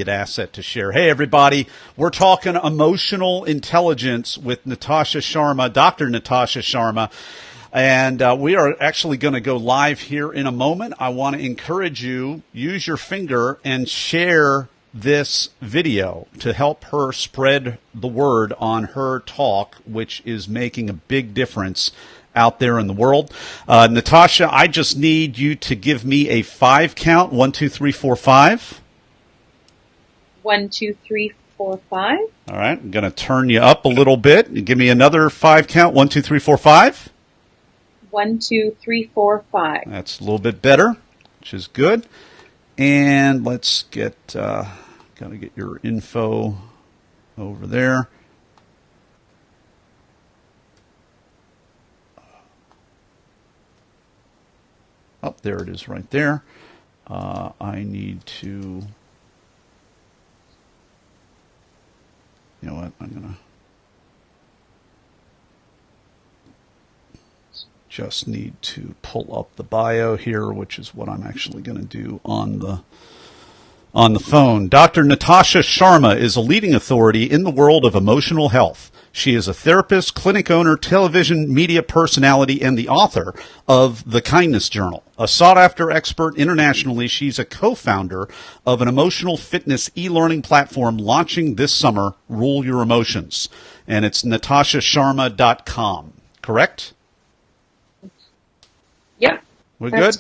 asset to share. Hey, everybody, we're talking emotional intelligence with Natasha Sharma, Dr. Natasha Sharma, and we are actually going to go live here in a moment. I want to encourage you, use your finger and share this video to help her spread the word on her talk, which is making a big difference out there in the world. Natasha, I just need you to give me a 5 count. 1, 2, 3, 4, 5. 1, 2, 3, 4, 5. All right, I'm going to turn you up a little bit. Give me another 5 count. 1, 2, 3, 4, 5. 1, 2, 3, 4, 5. That's a little bit better, which is good. And let's get, got to get your info over there. Oh, there it is right there. I need to... You know what, I'm going to just need to pull up the bio here, which is what I'm actually going to do on the phone. Dr. Natasha Sharma is a leading authority in the world of emotional health. She is a therapist, clinic owner, television media personality, and the author of The Kindness Journal. A sought-after expert internationally, she's a co-founder of an emotional fitness e-learning platform launching this summer, Rule Your Emotions. And it's NatashaSharma.com, correct? Yep. We're good?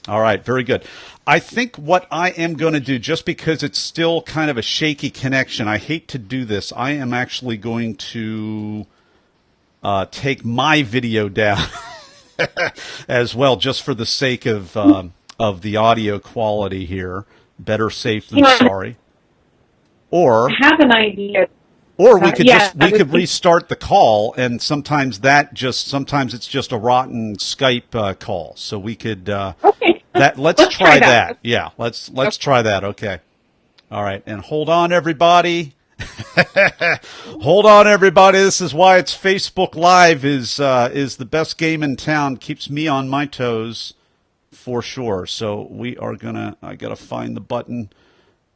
All right, very good. I think what I am going to do, just because it's still kind of a shaky connection, I hate to do this, I am actually going to take my video down as well, just for the sake of the audio quality here. Better safe than sorry. Or I have an idea. Or we could could restart the call, and sometimes it's just a rotten Skype call. So we could okay. Let's try that. Yeah, let's try that. Okay. All right, and hold on, everybody. Hold on, everybody. This is why it's Facebook Live is the best game in town. Keeps me on my toes for sure. So we are I gotta find the button.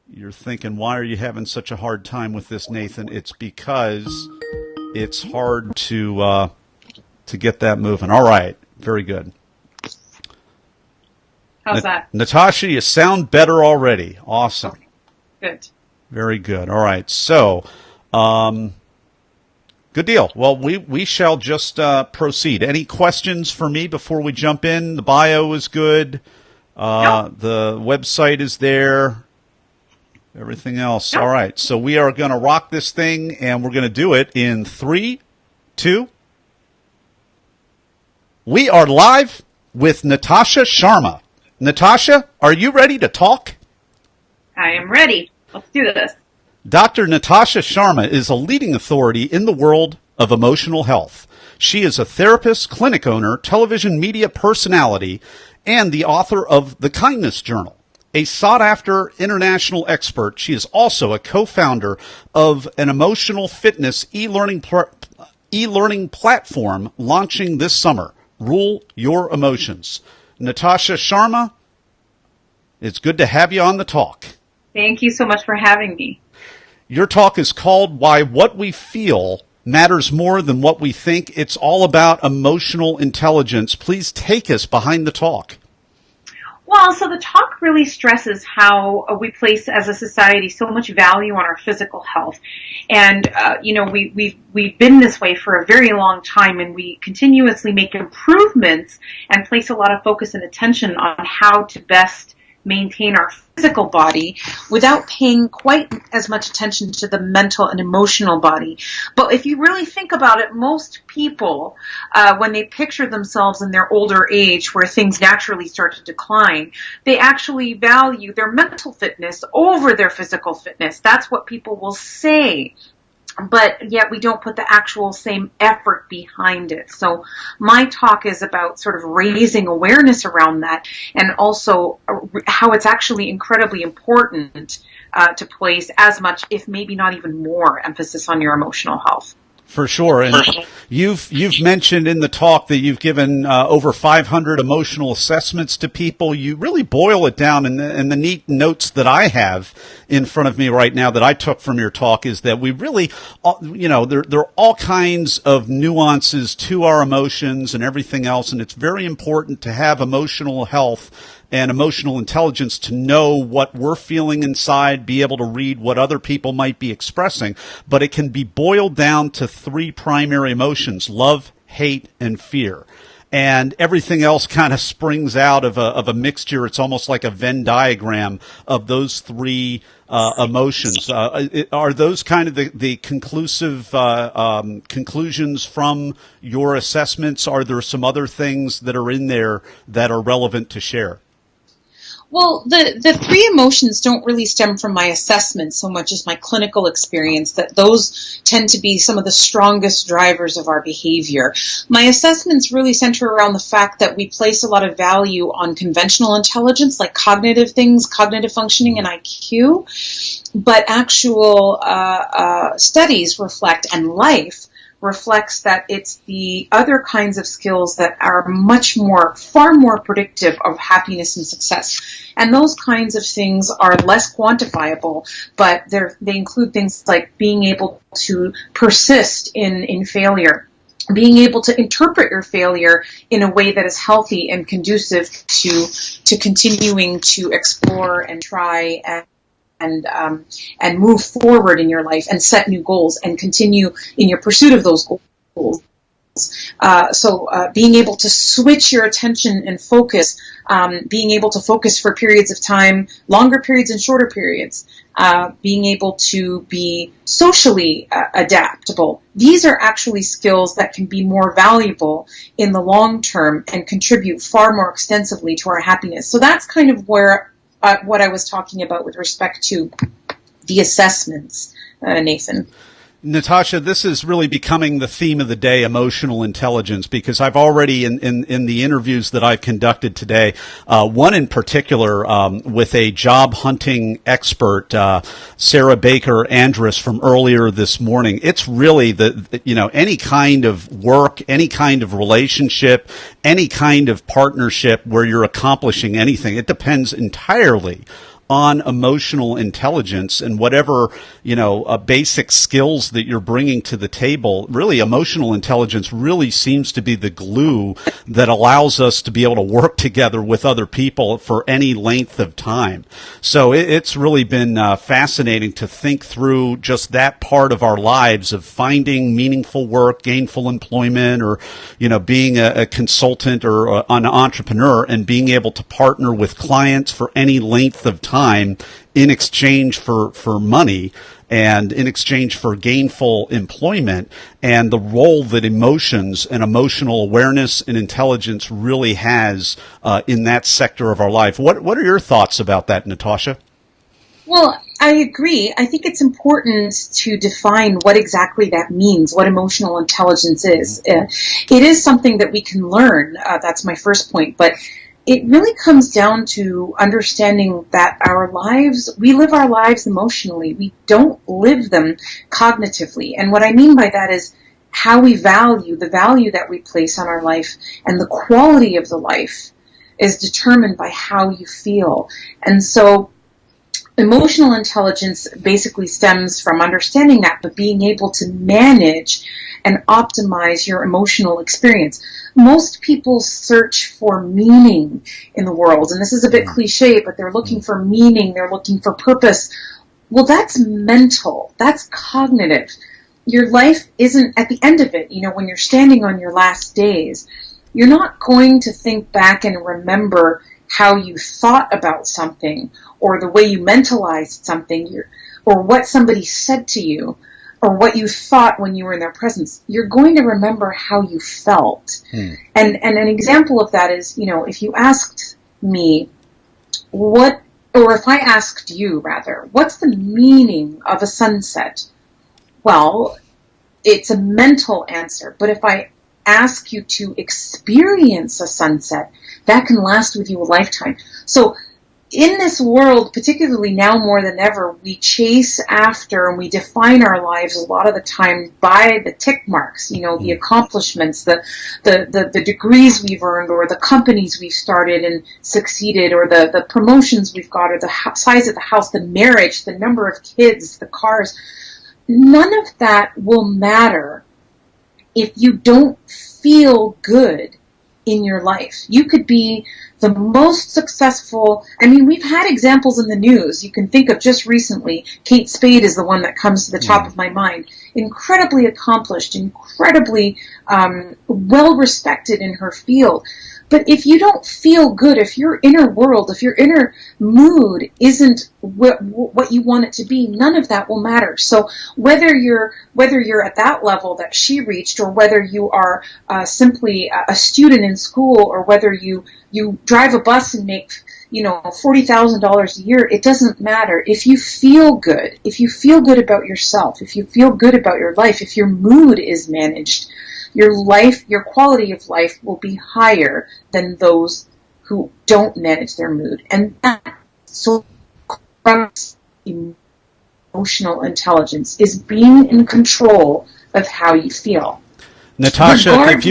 You're thinking, why are you having such a hard time with this, Nathan? It's because it's hard to get that moving. All right, very good. How's that? Natasha, you sound better already. Awesome. Okay. Good. Very good. All right, so good deal. Well, we shall just proceed. Any questions for me before we jump in? The bio is good. The website is there. Everything else. All right. So we are going to rock this thing, and we're going to do it in 3, 2. We are live with Natasha Sharma. Natasha, are you ready to talk? I am ready. Let's do this. Dr. Natasha Sharma is a leading authority in the world of emotional health. She is a therapist, clinic owner, television media personality, and the author of The Kindness Journal. A sought-after international expert, she is also a co-founder of an emotional fitness e-learning platform launching this summer, Rule Your Emotions. Natasha Sharma, it's good to have you on the talk. Thank you so much for having me. Your talk is called Why What We Feel Matters More Than What We Think. It's all about emotional intelligence. Please take us behind the talk. Well, so the talk really stresses how we place as a society so much value on our physical health. And, we've been this way for a very long time, and we continuously make improvements and place a lot of focus and attention on how to best maintain our physical body without paying quite as much attention to the mental and emotional body. But if you really think about it, most people, when they picture themselves in their older age where things naturally start to decline, they actually value their mental fitness over their physical fitness. That's what people will say. But yet we don't put the actual same effort behind it. So my talk is about sort of raising awareness around that, and also how it's actually incredibly important to place as much, if maybe not even more, emphasis on your emotional health. For sure. And you've mentioned in the talk that you've given over 500 emotional assessments to people. You really boil it down, and the neat notes that I have in front of me right now that I took from your talk is that we really, there are all kinds of nuances to our emotions and everything else, and it's very important to have emotional health and emotional intelligence to know what we're feeling inside, be able to read what other people might be expressing. But it can be boiled down to three primary emotions: love, hate, and fear. And everything else kind of springs out of a mixture. It's almost like a Venn diagram of those three emotions. Are those kind of the conclusive conclusions from your assessments? Are there some other things that are in there that are relevant to share? Well, the three emotions don't really stem from my assessment so much as my clinical experience, that those tend to be some of the strongest drivers of our behavior. My assessments really center around the fact that we place a lot of value on conventional intelligence, like cognitive things, cognitive functioning, and IQ, but actual studies reflect, and life reflects, that it's the other kinds of skills that are far more predictive of happiness and success. And those kinds of things are less quantifiable, but they include things like being able to persist in failure, being able to interpret your failure in a way that is healthy and conducive to continuing to explore and try and move forward in your life and set new goals and continue in your pursuit of those goals. So being able to switch your attention and focus, being able to focus for periods of time, longer periods and shorter periods, being able to be socially adaptable. These are actually skills that can be more valuable in the long term and contribute far more extensively to our happiness. So that's kind of where what I was talking about with respect to the assessments, Nathan. Natasha, this is really becoming the theme of the day, emotional intelligence, because I've already, in the interviews that I've conducted today, one in particular with a job hunting expert, Sarah Baker Andrus, from earlier this morning. It's really any kind of work, any kind of relationship, any kind of partnership where you're accomplishing anything. It depends entirely on emotional intelligence and whatever, basic skills that you're bringing to the table. Really, emotional intelligence really seems to be the glue that allows us to be able to work together with other people for any length of time. So it's really been fascinating to think through just that part of our lives of finding meaningful work, gainful employment, or, being a consultant or an entrepreneur, and being able to partner with clients for any length of time in exchange for money and in exchange for gainful employment, and the role that emotions and emotional awareness and intelligence really has in that sector of our life. What are your thoughts about that, Natasha? Well, I agree. I think it's important to define what exactly that means, what emotional intelligence is. It is something that we can learn. That's my first point. But it really comes down to understanding that we live our lives emotionally. We don't live them cognitively. And what I mean by that is how we the value that we place on our life, and the quality of the life is determined by how you feel. And so emotional intelligence basically stems from understanding that, but being able to manage and optimize your emotional experience. Most people search for meaning in the world, and this is a bit cliche, but they're looking for meaning, they're looking for purpose. Well, that's mental, that's cognitive. Your life isn't, at the end of it, when you're standing on your last days, you're not going to think back and remember how you thought about something, or the way you mentalized something, or what somebody said to you, or what you thought when you were in their presence. You're going to remember how you felt. And an example of that is, if you asked me or if I asked you rather, what's the meaning of a sunset? Well, it's a mental answer. But if I ask you to experience a sunset, that can last with you a lifetime. So in this world, particularly now more than ever, we chase after and we define our lives a lot of the time by the tick marks, the accomplishments, the degrees we've earned, or the companies we've started and succeeded, or the promotions we've got, or the size of the house, the marriage, the number of kids, the cars. None of that will matter if you don't feel good in your life. You could be the most successful. I mean, we've had examples in the news. You can think of just recently, Kate Spade is the one that comes to the top of my mind. Incredibly accomplished, incredibly well respected in her field. But if you don't feel good, if your inner world, if your inner mood isn't what you want it to be, none of that will matter. So whether you're at that level that she reached, or whether you are simply a student in school, or whether you drive a bus and make $40,000 a year, it doesn't matter. If you feel good about yourself, if you feel good about your life, if your mood is managed, your quality of life will be higher than those who don't manage their mood. And that's so emotional intelligence, is being in control of how you feel. Natasha, if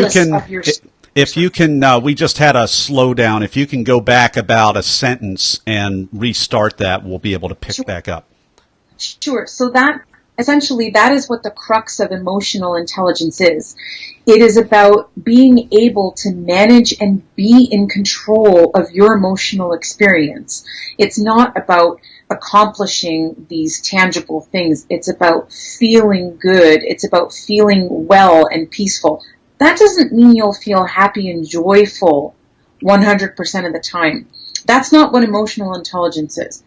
you can, we just had a slowdown. If you can go back about a sentence and restart that, we'll be able to pick back up. Sure. So that is what the crux of emotional intelligence is. It is about being able to manage and be in control of your emotional experience. It's not about accomplishing these tangible things. It's about feeling good. It's about feeling well and peaceful. That doesn't mean you'll feel happy and joyful 100% of the time. That's not what emotional intelligence is.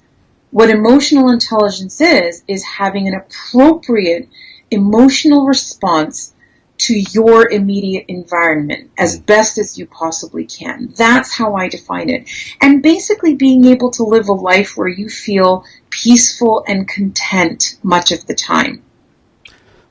What emotional intelligence is having an appropriate emotional response to your immediate environment as best as you possibly can. That's how I define it. And basically being able to live a life where you feel peaceful and content much of the time.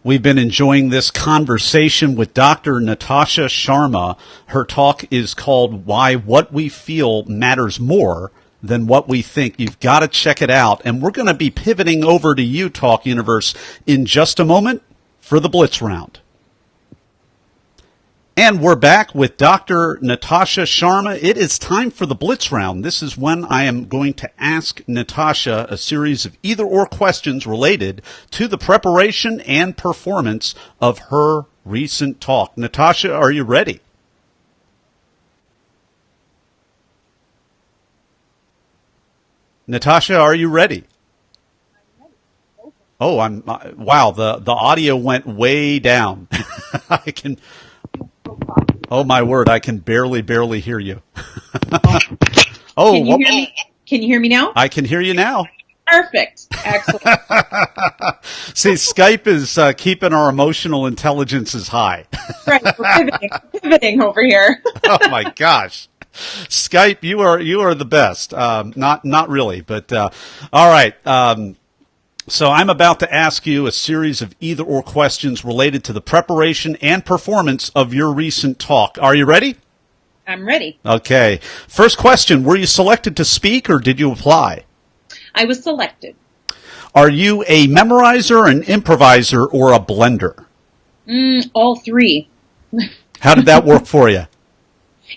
We've been enjoying this conversation with Dr. Natasha Sharma. Her talk is called Why What We Feel Matters More Than What We Think. You've got to check it out. And we're going to be pivoting over to you, Talk Universe, in just a moment for the Blitz Round. And we're back with Dr. Natasha Sharma. It is time for the Blitz Round. This is when I am going to ask Natasha a series of either-or questions related to the preparation and performance of her recent talk. Natasha, are you ready? Natasha, are you ready? Oh, wow, the audio went way down. Oh, my word, I can barely hear you. Oh, Can you hear me? Can you hear me now? I can hear you now. Perfect. Excellent. See, Skype is keeping our emotional intelligences high. Right, we're pivoting over here. Oh my gosh. Skype, you are the best. Not really, but all right. So I'm about to ask you a series of either-or questions related to the preparation and performance of your recent talk. Are you ready? I'm ready. Okay. First question, were you selected to speak or did you apply? I was selected. Are you a memorizer, an improviser, or a blender? All three. How did that work for you?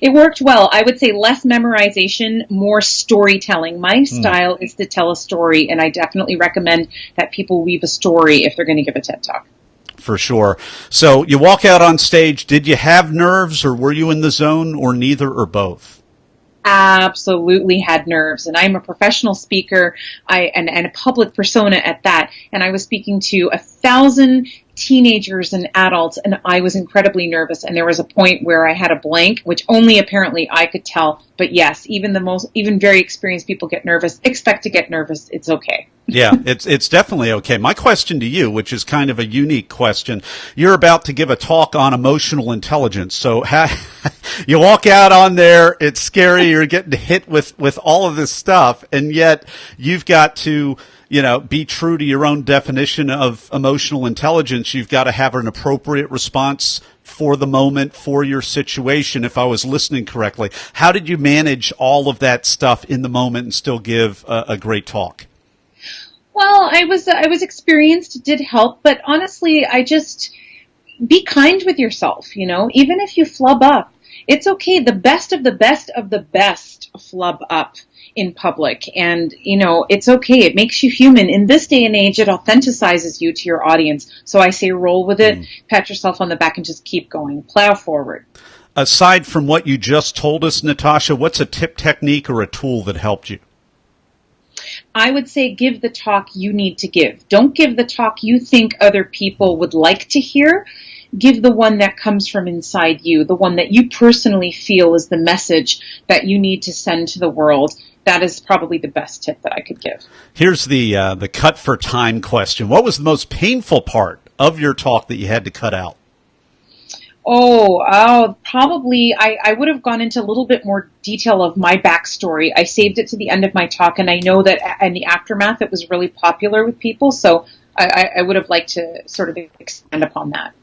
It worked well. I would say less memorization, more storytelling. My style is to tell a story, and I definitely recommend that people weave a story if they're going to give a TED Talk. For sure. So you walk out on stage. Did you have nerves, or were you in the zone, or neither, or both? Absolutely had nerves, and I'm a professional speaker and a public persona at that, and I was speaking to 1,000 teenagers and adults, and I was incredibly nervous, and there was a point where I had a blank, which only apparently I could tell. But yes, even very experienced people get nervous. Expect to get nervous. It's okay. Yeah, it's definitely okay. My question to you, which is kind of a unique question, you're about to give a talk on emotional intelligence. So you walk out on there, it's scary, you're getting hit with all of this stuff, and yet you've got to, be true to your own definition of emotional intelligence. You've got to have an appropriate response for the moment, for your situation, if I was listening correctly. How did you manage all of that stuff in the moment and still give a great talk? Well, I was experienced. It did help, but honestly, I just be kind with yourself. Even if you flub up, it's okay. The best of the best of the best flub up in public, and it's okay. It makes you human. In this day and age, it authenticizes you to your audience. So I say, roll with it, pat yourself on the back, and just keep going. Plow forward. Aside from what you just told us, Natasha, what's a tip, technique, or a tool that helped you? I would say give the talk you need to give. Don't give the talk you think other people would like to hear. Give the one that comes from inside you, the one that you personally feel is the message that you need to send to the world. That is probably the best tip that I could give. Here's the cut for time question. What was the most painful part of your talk that you had to cut out? Probably I would have gone into a little bit more detail of my backstory. I saved it to the end of my talk, and I know that in the aftermath it was really popular with people, so I would have liked to sort of expand upon that.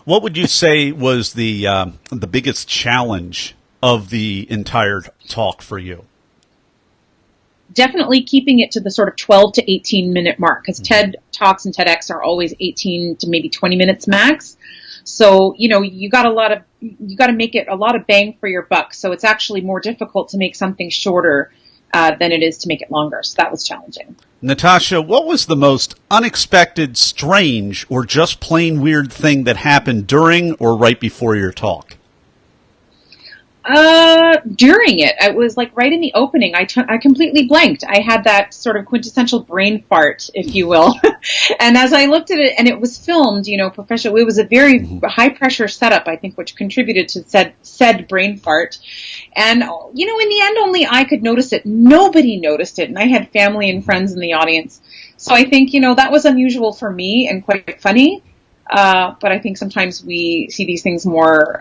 What would you say was the biggest challenge of the entire talk for you? Definitely keeping it to the sort of 12 to 18 minute mark, because TED Talks and TEDx are always 18 to maybe 20 minutes max. So, you got to make it a lot of bang for your buck. So it's actually more difficult to make something shorter than it is to make it longer. So that was challenging. Natasha, what was the most unexpected, strange, or just plain weird thing that happened during or right before your talk? During it was like right in the opening. I completely blanked. I had that sort of quintessential brain fart, if you will. And as I looked at it, and it was filmed, professional, it was a very high pressure setup, I think, which contributed to said brain fart. And, in the end, only I could notice it. Nobody noticed it. And I had family and friends in the audience. So I think, that was unusual for me and quite funny. But I think sometimes we see these things more,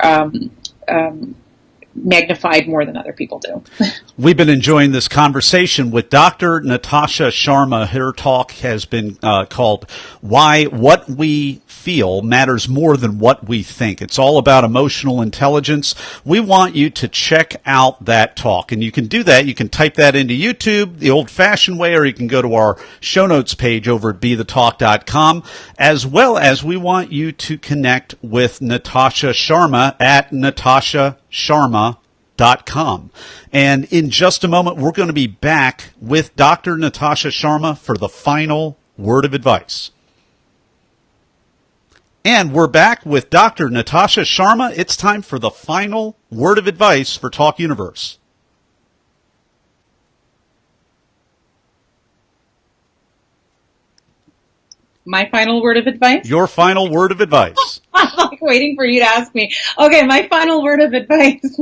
magnified more than other people do. We've been enjoying this conversation with Dr. Natasha Sharma. Her talk has been called Why What We Feel Matters More Than What We Think. It's all about emotional intelligence. We want you to check out that talk, and you can do that. You can type that into YouTube the old-fashioned way, or you can go to our show notes page over at bethetalk.com, as well as we want you to connect with Natasha Sharma at NatashaSharma.com. And in just a moment, we're going to be back with Dr. Natasha Sharma for the final word of advice. And we're back with Dr. Natasha Sharma. It's time for the final word of advice for Talk Universe. My final word of advice? Your final word of advice. I'm like waiting for you to ask me. Okay, my final word of advice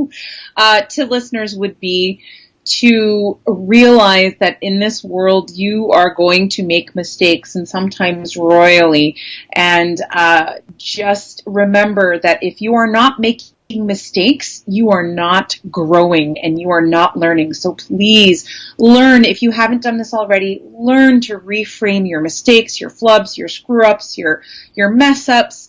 to listeners would be to realize that in this world you are going to make mistakes, and sometimes royally. And just remember that if you are not making mistakes, you are not growing and you are not learning. So please learn, if you haven't done this already, learn to reframe your mistakes, your flubs, your screw-ups, your mess-ups,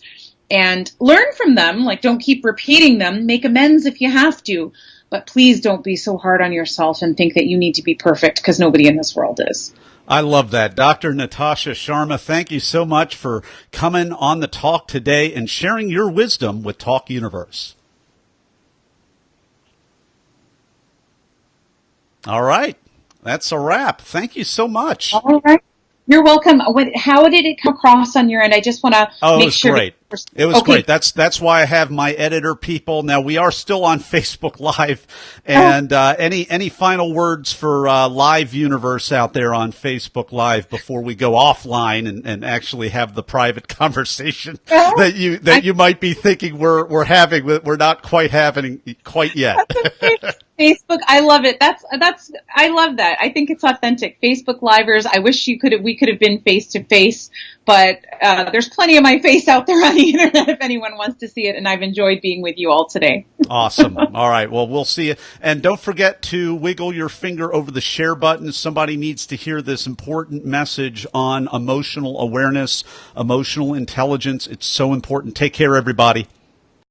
and learn from them. Like, don't keep repeating them. Make amends if you have to. But please don't be so hard on yourself and think that you need to be perfect, because nobody in this world is. I love that. Dr. Natasha Sharma, thank you so much for coming on the talk today and sharing your wisdom with Talk Universe. All right. That's a wrap. Thank you so much. All right. You're welcome. How did it come across on your end? I just want to make sure Great. It was Okay. great. That's why I have my editor people. Now we are still on Facebook Live, and any final words for Live Universe out there on Facebook Live before we go offline and actually have the private conversation that you might be thinking we're having, but we're not quite having quite yet. Facebook, I love it. I love that. I think it's authentic. Facebook Livers. I wish we could have been face to face, but there's plenty of my face out there on the internet if anyone wants to see it. And I've enjoyed being with you all today. Awesome. All right. Well, we'll see you. And don't forget to wiggle your finger over the share button. Somebody needs to hear this important message on emotional awareness, emotional intelligence. It's so important. Take care, everybody.